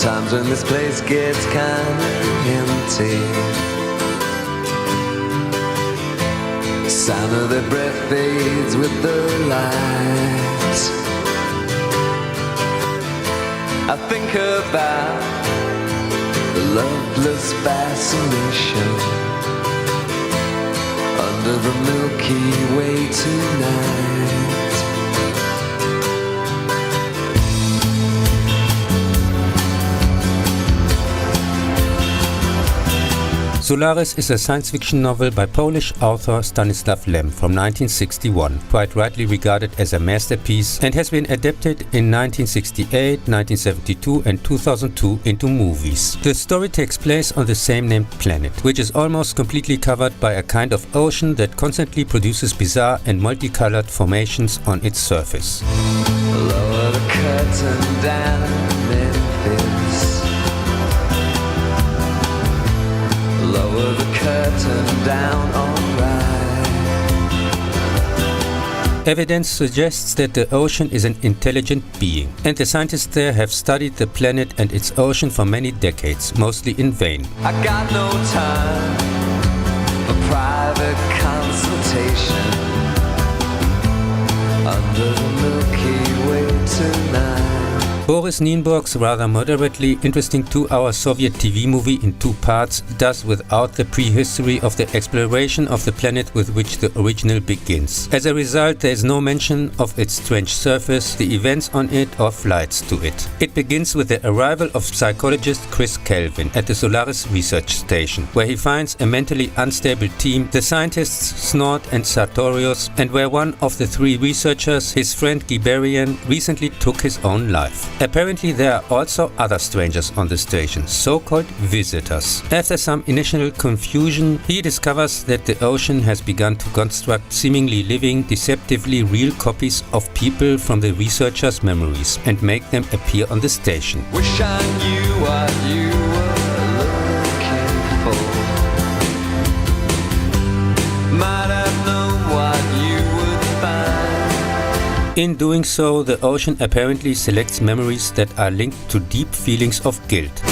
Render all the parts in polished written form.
Times when this place gets kinda empty. Sound of their breath fades with the light. I think about the loveless fascination under the Milky Way tonight. Solaris is a science fiction novel by Polish author Stanisław Lem from 1961, quite rightly regarded as a masterpiece, and has been adapted in 1968, 1972 and 2002 into movies. The story takes place on the same named planet, which is almost completely covered by a kind of ocean that constantly produces bizarre and multicolored formations on its surface. Lower the curtain down, Memphis. Lower the curtain down, alright. Evidence suggests that the ocean is an intelligent being, and the scientists there have studied the planet and its ocean for many decades, mostly in vain. I got no time for private consultation under the Milky Way tonight. Boris Nienburg's rather moderately interesting 2-hour Soviet TV movie in 2 parts does without the prehistory of the exploration of the planet with which the original begins. As a result, there is no mention of its strange surface, the events on it or flights to it. It begins with the arrival of psychologist Chris Kelvin at the Solaris research station, where he finds a mentally unstable team, the scientists Snort and Sartorius, and where one of the 3 researchers, his friend Giberian, recently took his own life. Apparently there are also other strangers on the station, so-called visitors. After some initial confusion, he discovers that the ocean has begun to construct seemingly living, deceptively real copies of people from the researchers' memories and make them appear on the station. Wish I knew what you were looking for. Might have known what you would find. In doing so, the ocean apparently selects memories that are linked to deep feelings of guilt.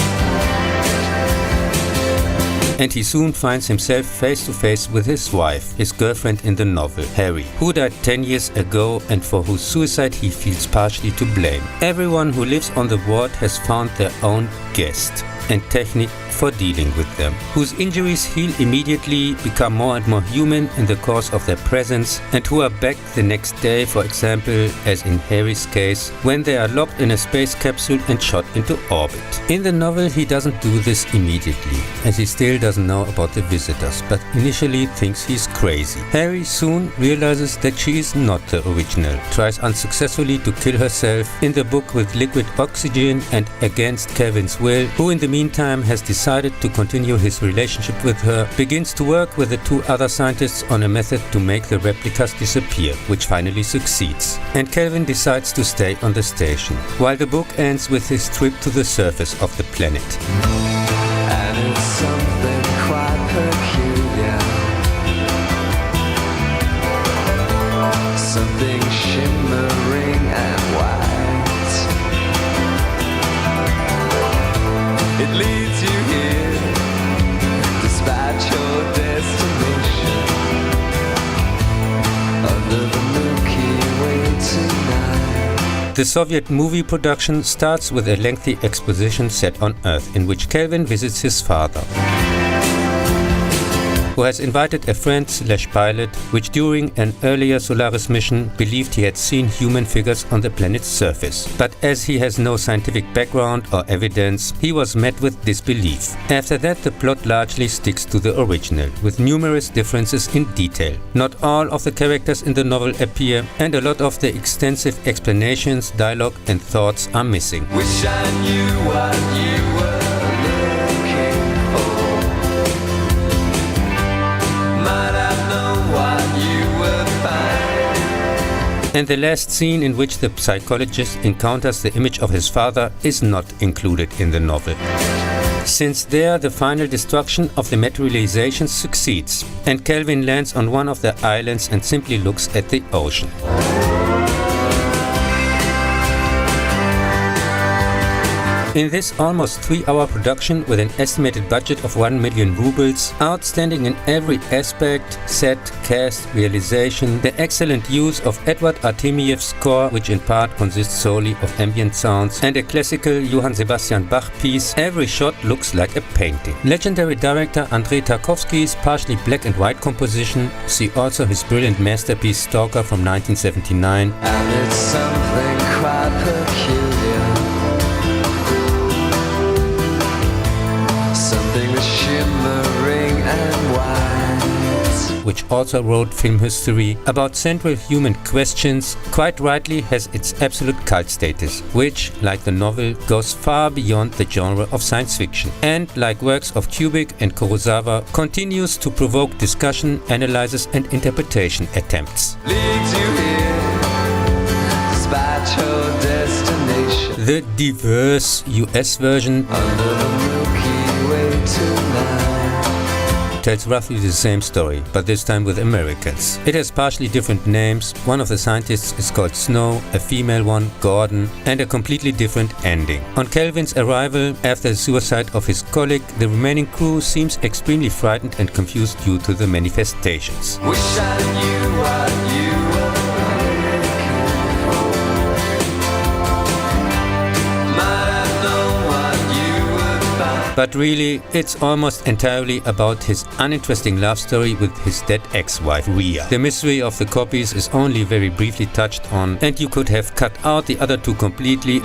And he soon finds himself face to face with his wife, his girlfriend in the novel, Harry, who died 10 years ago and for whose suicide he feels partially to blame. Everyone who lives on the ward has found their own guest and technique for dealing with them, whose injuries heal immediately, become more and more human in the course of their presence, and who are back the next day, for example, as in Harry's case, when they are locked in a space capsule and shot into orbit. In the novel, he doesn't do this immediately, as he still doesn't know about the visitors, but initially thinks he's crazy. Harry soon realizes that she is not the original, tries unsuccessfully to kill herself in the book with liquid oxygen and against Kevin's will, who in the meantime has decided to continue his relationship with her, begins to work with the 2 other scientists on a method to make the replicas disappear, which finally succeeds. And Kelvin decides to stay on the station, while the book ends with his trip to the surface of the planet. And it's something quite peculiar, something shimmering and white. It leads you here, despite your destination, under the Milky Way tonight. The Soviet movie production starts with a lengthy exposition set on Earth, in which Kelvin visits his father, who has invited a friend/pilot, which during an earlier Solaris mission believed he had seen human figures on the planet's surface. But as he has no scientific background or evidence, he was met with disbelief. After that, the plot largely sticks to the original, with numerous differences in detail. Not all of the characters in the novel appear, and a lot of the extensive explanations, dialogue and thoughts are missing. Wish I knew what you were looking for. Might have known what you would find. And the last scene, in which the psychologist encounters the image of his father, is not included in the novel, since there the final destruction of the materialization succeeds, and Kelvin lands on one of the islands and simply looks at the ocean. In this almost 3-hour production with an estimated budget of 1 million rubles, outstanding in every aspect, set, cast, realization, the excellent use of Edward Artemiev's score, which in part consists solely of ambient sounds, and a classical Johann Sebastian Bach piece, every shot looks like a painting. Legendary director Andrei Tarkovsky's partially black and white composition, see also his brilliant masterpiece Stalker from 1979. And it's something quite peculiar, something that's shimmering and white, which also wrote film history about central human questions, quite rightly has its absolute cult status, which, like the novel, goes far beyond the genre of science fiction, and, like works of Kubrick and Kurosawa, continues to provoke discussion, analysis and interpretation attempts. leads you here, despite your destination, The diverse US version under the Milky Way tonight. tells roughly the same story, but this time with Americans. It has partially different names. One of the scientists is called Snow, a female one, Gordon, and a completely different ending. On Kelvin's arrival after the suicide of his colleague, the remaining crew seems extremely frightened and confused due to the manifestations. Wish I knew what you were looking for. Might have known what you would find. But really, it's almost entirely about his uninteresting love story with his dead ex-wife, Rhea. The mystery of the copies is only very briefly touched on, and you could have cut out the other two completely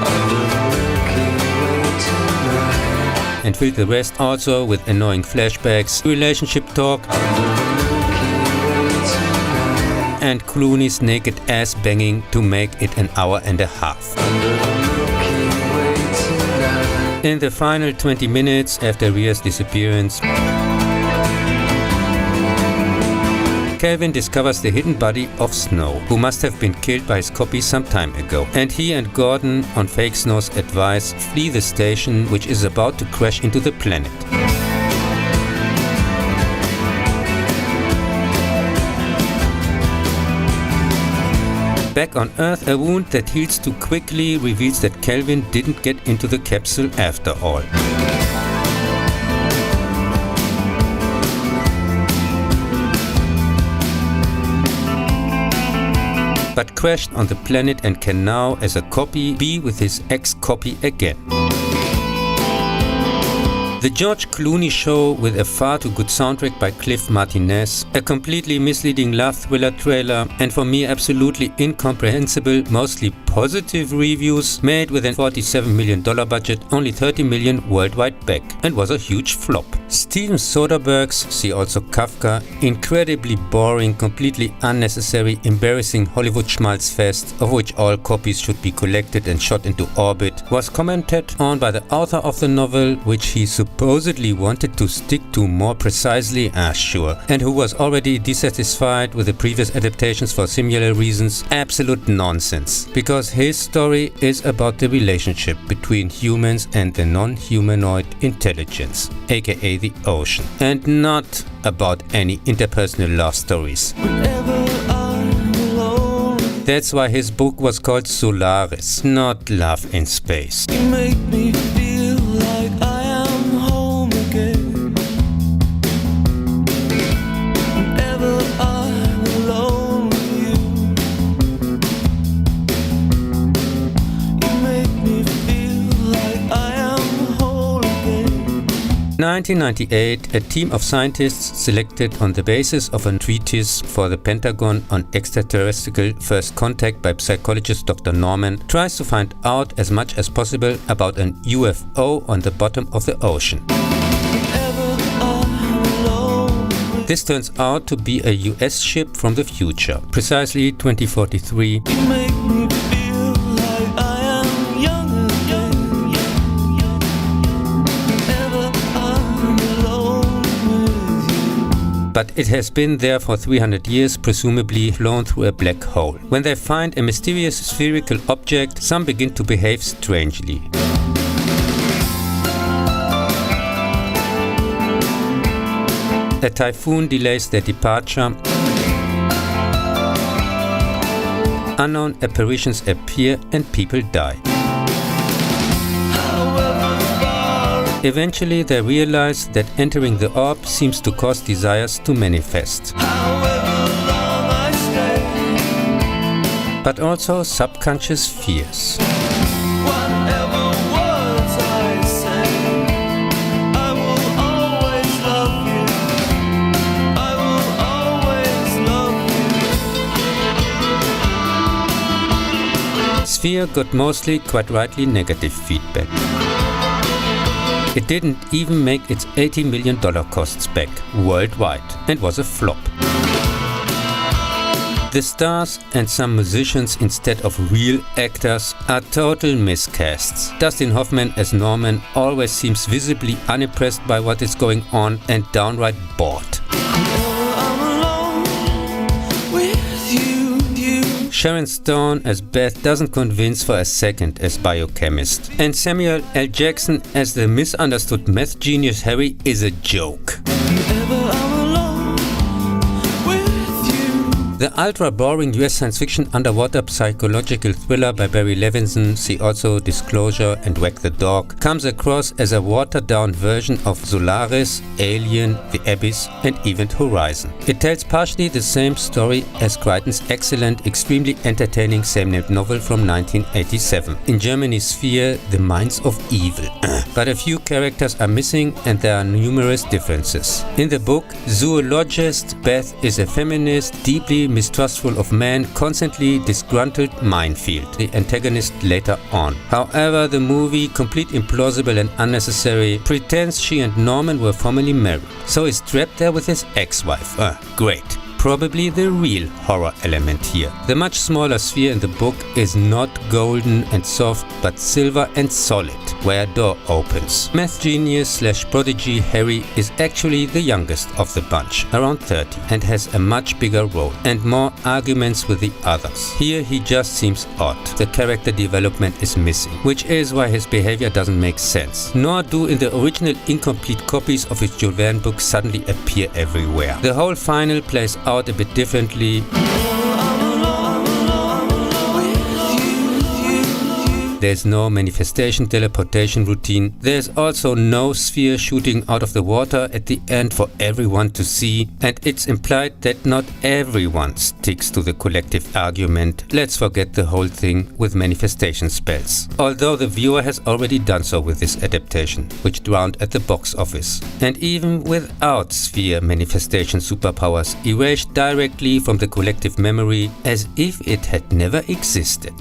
and filled the rest also with annoying flashbacks, relationship talk, and Clooney's naked ass banging to make it an hour and a half. In the final 20 minutes after Rhea's disappearance, Kelvin discovers the hidden body of Snow, who must have been killed by his copy some time ago, and he and Gordon, on Fake Snow's advice, flee the station, which is about to crash into the planet. Back on Earth, a wound that heals too quickly reveals that Kelvin didn't get into the capsule after all. But crashed on the planet and can now, as a copy, be with his ex-copy again. The George Clooney Show with a far too good soundtrack by Cliff Martinez, a completely misleading love thriller trailer, and for me absolutely incomprehensible, mostly positive reviews, made with a $47 million budget, only 30 million worldwide back, and was a huge flop. Steven Soderbergh's, see also Kafka, incredibly boring, completely unnecessary, embarrassing Hollywood schmaltzfest, of which all copies should be collected and shot into orbit, was commented on by the author of the novel, which he supposedly wanted to stick to more precisely, sure, and who was already dissatisfied with the previous adaptations for similar reasons. Absolute nonsense, because his story is about the relationship between humans and the non-humanoid intelligence, aka the ocean, and not about any interpersonal love stories. That's why his book was called Solaris, not Love in Space. You make me feel like I am home again. Whenever I'm alone with you, you make me feel like I am whole again. 1998, a team of scientists selected on the basis of a treatise for the Pentagon on extraterrestrial first contact by psychologist Dr. Norman tries to find out as much as possible about an UFO on the bottom of the ocean. This turns out to be a US ship from the future, precisely 2043. You make me feel like I am young again. Whenever I'm alone with you. But it has been there for 300 years, presumably flown through a black hole. When they find a mysterious spherical object, some begin to behave strangely. A typhoon delays their departure. Unknown apparitions appear and people die. However Eventually they realize that entering the orb seems to cause desires to manifest, but also subconscious fears. Sphere got mostly, quite rightly, negative feedback. It didn't even make its $80 million costs back worldwide and was a flop. The stars and some musicians instead of real actors are total miscasts. Dustin Hoffman as Norman always seems visibly unimpressed by what is going on and downright bored. Sharon Stone as Beth doesn't convince for a second as biochemist. And Samuel L. Jackson as the misunderstood meth genius Harry is a joke. The ultra-boring US science fiction underwater psychological thriller by Barry Levinson, see also Disclosure and Wag the Dog, comes across as a watered-down version of Solaris, Alien, The Abyss and Event Horizon. It tells partially the same story as Crichton's excellent, extremely entertaining same-named novel from 1987. In Germany's Sphere, The Minds of Evil. But a few characters are missing and there are numerous differences. In the book, zoologist Beth is a feminist, deeply mistrustful of man, constantly disgruntled minefield, the antagonist later on. However, the movie, complete implausible and unnecessary, pretends she and Norman were formerly married, so is trapped there with his ex-wife. Great. Probably the real horror element here. The much smaller Sphere in the book is not golden and soft, but silver and solid, where a door opens. Math genius / prodigy Harry is actually the youngest of the bunch, around 30, and has a much bigger role and more arguments with the others. Here he just seems odd. The character development is missing, which is why his behavior doesn't make sense. Nor do in the original incomplete copies of his Jules Verne books suddenly appear everywhere. The whole final plays out a bit differently. There's no manifestation teleportation routine. There's also no sphere shooting out of the water at the end for everyone to see, and it's implied that not everyone sticks to the collective argument. Let's forget the whole thing with manifestation spells. Although the viewer has already done so with this adaptation, which drowned at the box office. And even without sphere manifestation superpowers erased directly from the collective memory as if it had never existed.